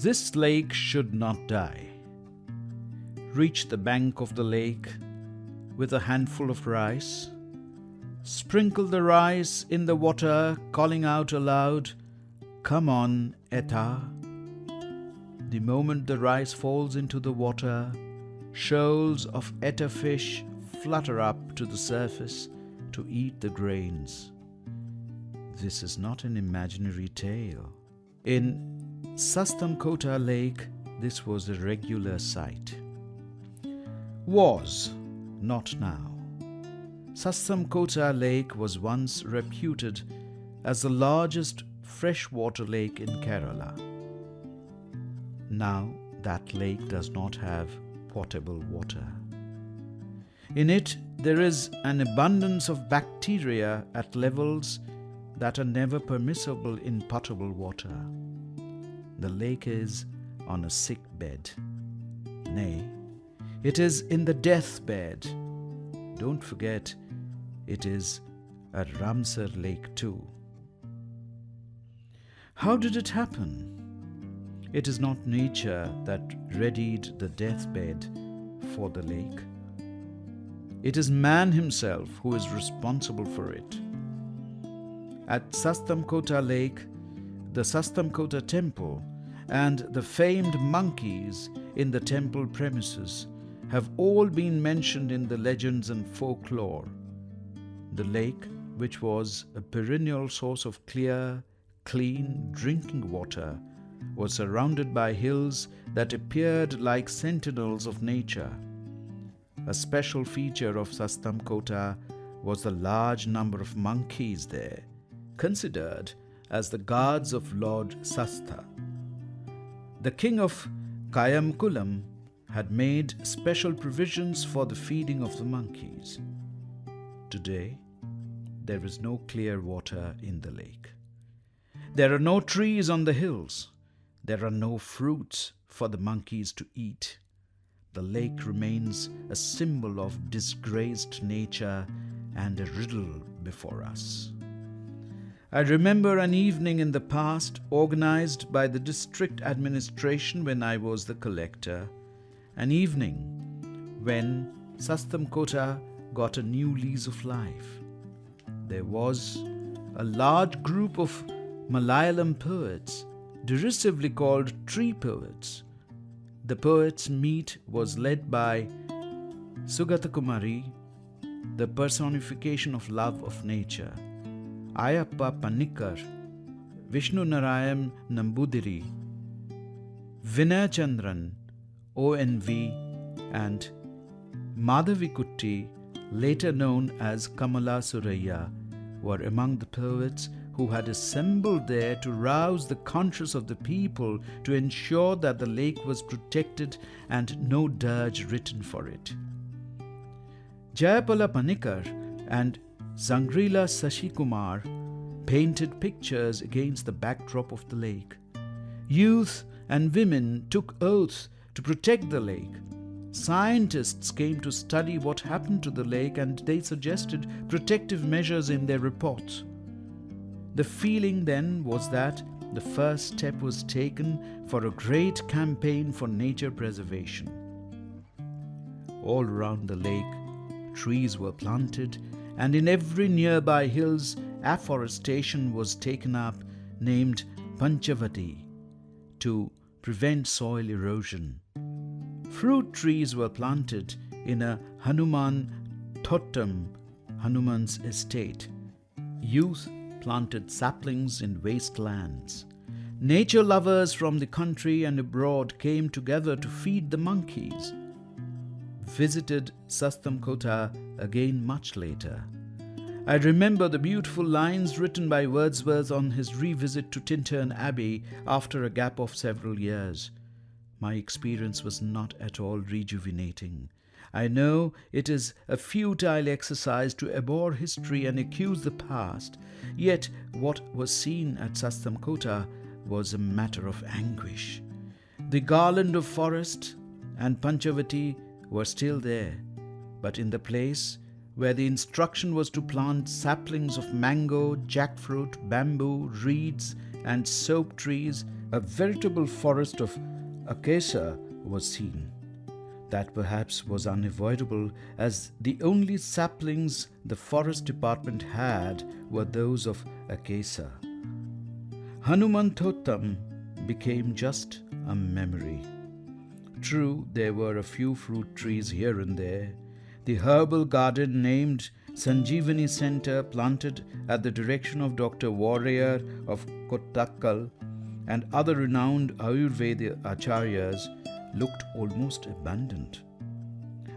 This lake should not die. Reach the bank of the lake with a handful of rice. Sprinkle the rice in the water, calling out aloud, "Come on, Eta." The moment the rice falls into the water, shoals of Eta fish flutter up to the surface to eat the grains. This is not an imaginary tale. In Sasthamcottah Lake, this was a regular sight. Was, not now. Sasthamcottah Lake was once reputed as the largest freshwater lake in Kerala. Now that lake does not have potable water. In it, there is an abundance of bacteria at levels that are never permissible in potable water. The lake is on a sick bed. Nay, it is in the deathbed. Don't forget, it is a Ramsar lake too. How did it happen? It is not nature that readied the deathbed for the lake. It is man himself who is responsible for it. At Sasthamcottah Lake, the Sasthamcottah temple and the famed monkeys in the temple premises have all been mentioned in the legends and folklore. The lake, which was a perennial source of clear, clean drinking water, was surrounded by hills that appeared like sentinels of nature. A special feature of Sasthamcottah was the large number of monkeys there, considered as the guards of Lord Sastha. The king of Kayamkulam had made special provisions for the feeding of the monkeys. Today, there is no clear water in the lake. There are no trees on the hills. There are no fruits for the monkeys to eat. The lake remains a symbol of disgraced nature and a riddle before us. I remember an evening in the past organized by the district administration when I was the collector, an evening when Sasthamcottah got a new lease of life. There was a large group of Malayalam poets, derisively called tree poets. The poets' meet was led by Sugathakumari, the personification of love of nature, Ayappa Panikar, Vishnu Narayan Nambudiri, Vinay Chandran, ONV, and Madhavikutty, later known as Kamala Suraya, were among the poets who had assembled there to rouse the conscience of the people to ensure that the lake was protected and no dirge written for it. Jayapala Panikar and Zangrila Sashikumar painted pictures against the backdrop of the lake. Youth and women took oaths to protect the lake. Scientists came to study what happened to the lake, and they suggested protective measures in their reports. The feeling then was that the first step was taken for a great campaign for nature preservation. All around the lake, trees were planted, and in every nearby hills, afforestation was taken up, named Panchavati, to prevent soil erosion. Fruit trees were planted in a Hanuman Thottam, Hanuman's estate. Youth planted saplings in wastelands. Nature lovers from the country and abroad came together to feed the monkeys. Visited Sasthamcottah again much later. I remember the beautiful lines written by Wordsworth on his revisit to Tintern Abbey after a gap of several years. My experience was not at all rejuvenating. I know it is a futile exercise to abhor history and accuse the past, yet what was seen at Sasthamcottah was a matter of anguish. The garland of forest and Panchavati were still there, but in the place where the instruction was to plant saplings of mango, jackfruit, bamboo, reeds, and soap trees, A veritable forest of acacia was seen. That perhaps was unavoidable, as the only saplings the forest department had were those of acacia. Hanumanthottam became just a memory. True, there were a few fruit trees here and there. The herbal garden named Sanjeevani Center, planted at the direction of Dr. Warrior of Kottakkal and other renowned Ayurveda acharyas, looked almost abandoned.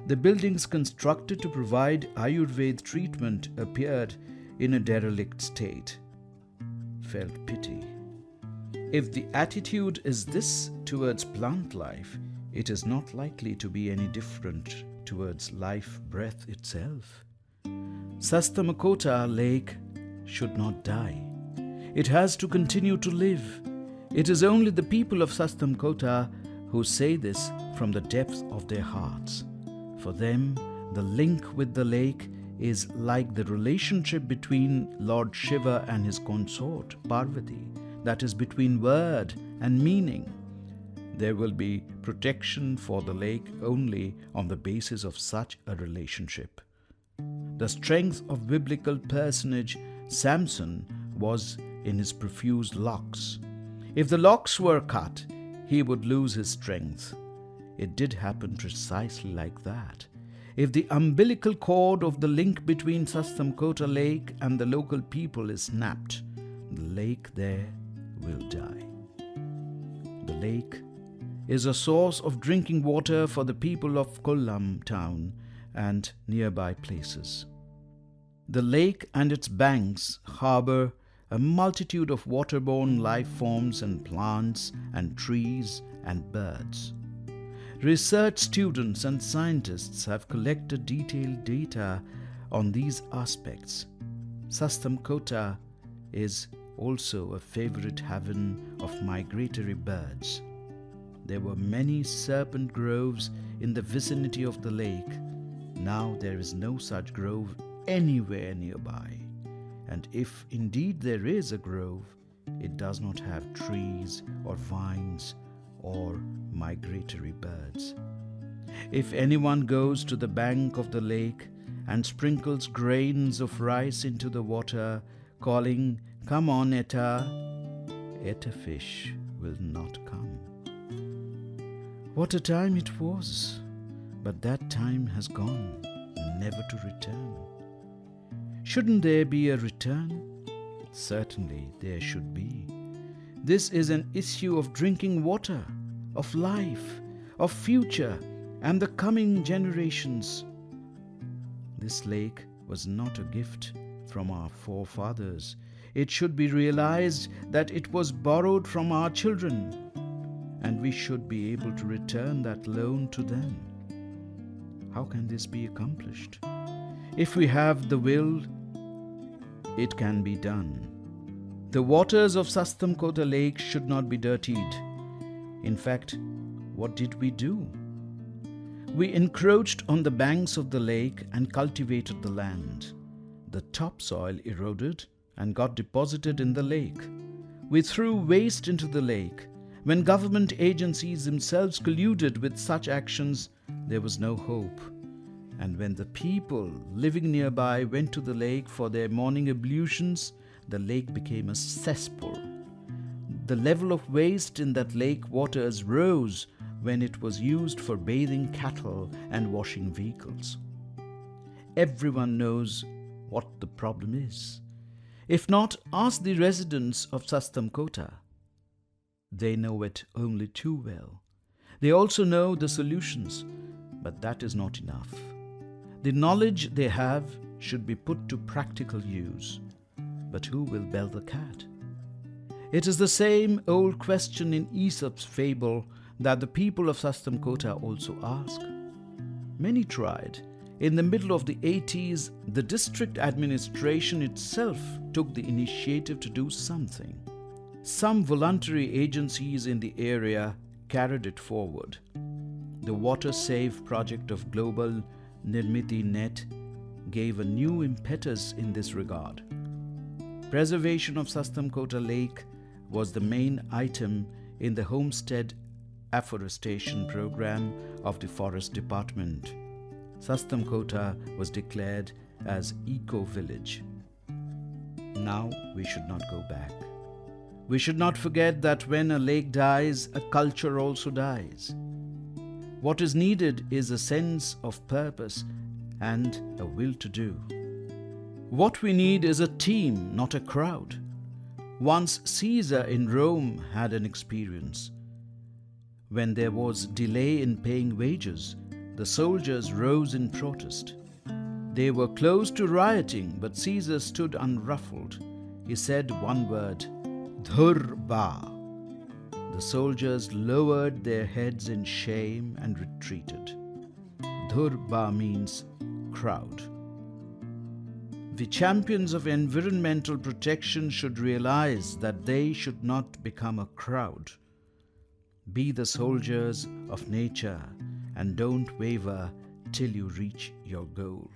The buildings constructed to provide Ayurveda treatment appeared in a derelict state. Felt pity. If the attitude is this towards plant life, it is not likely to be any different towards life breath itself. Sasthamcottah lake should not die. It has to continue to live. It is only the people of Sasthamcottah who say this from the depth of their hearts. For them, the link with the lake is like the relationship between Lord Shiva and his consort, Parvati, that is between word and meaning. There will be protection for the lake only on the basis of such a relationship. The strength of biblical personage Samson was in his profuse locks. If the locks were cut, he would lose his strength. It did happen precisely like that. If the umbilical cord of the link between Sasthamcottah lake and the local people is snapped, the lake there will die. The lake is a source of drinking water for the people of Kollam town and nearby places. The lake and its banks harbor a multitude of waterborne life forms and plants and trees and birds. Research students and scientists have collected detailed data on these aspects. Sasthamcottah is also a favorite haven of migratory birds. There were many serpent groves in the vicinity of the lake. Now there is no such grove anywhere nearby. And if indeed there is a grove, it does not have trees or vines or migratory birds. If anyone goes to the bank of the lake and sprinkles grains of rice into the water, calling, "Come on, Etta," Etta fish will not come. What a time it was! But that time has gone, never to return. Shouldn't there be a return? Certainly there should be. This is an issue of drinking water, of life, of future, and the coming generations. This lake was not a gift from our forefathers. It should be realized that it was borrowed from our children, and we should be able to return that loan to them. How can this be accomplished? If we have the will, it can be done. The waters of Sasthamcottah lake should not be dirtied. In fact, what did we do? We encroached on the banks of the lake and cultivated the land. The topsoil eroded and got deposited in the lake. We threw waste into the lake. When government agencies themselves colluded with such actions, there was no hope. And when the people living nearby went to the lake for their morning ablutions, the lake became a cesspool. The level of waste in that lake waters rose when it was used for bathing cattle and washing vehicles. Everyone knows what the problem is. If not, ask the residents of Sasthamcottah. They know it only too well. They also know the solutions, but that is not enough. The knowledge they have should be put to practical use. But who will bell the cat? It is the same old question in Aesop's fable that the people of Sasthamcottah also ask. Many tried. In the middle of the 80s, the district administration itself took the initiative to do something. Some voluntary agencies in the area carried it forward. The Water Save project of Global Nirmiti Net gave a new impetus in this regard. Preservation of Sasthamcottah Lake was the main item in the Homestead Afforestation Program of the Forest Department. Sasthamcottah was declared as eco-village. Now we should not go back. We should not forget that when a lake dies, a culture also dies. What is needed is a sense of purpose and a will to do. What we need is a team, not a crowd. Once Caesar in Rome had an experience. When there was delay in paying wages, the soldiers rose in protest. They were close to rioting, but Caesar stood unruffled. He said one word, "Dhurba." The soldiers lowered their heads in shame and retreated. Dhurba means crowd. The champions of environmental protection should realize that they should not become a crowd. Be the soldiers of nature and don't waver till you reach your goal.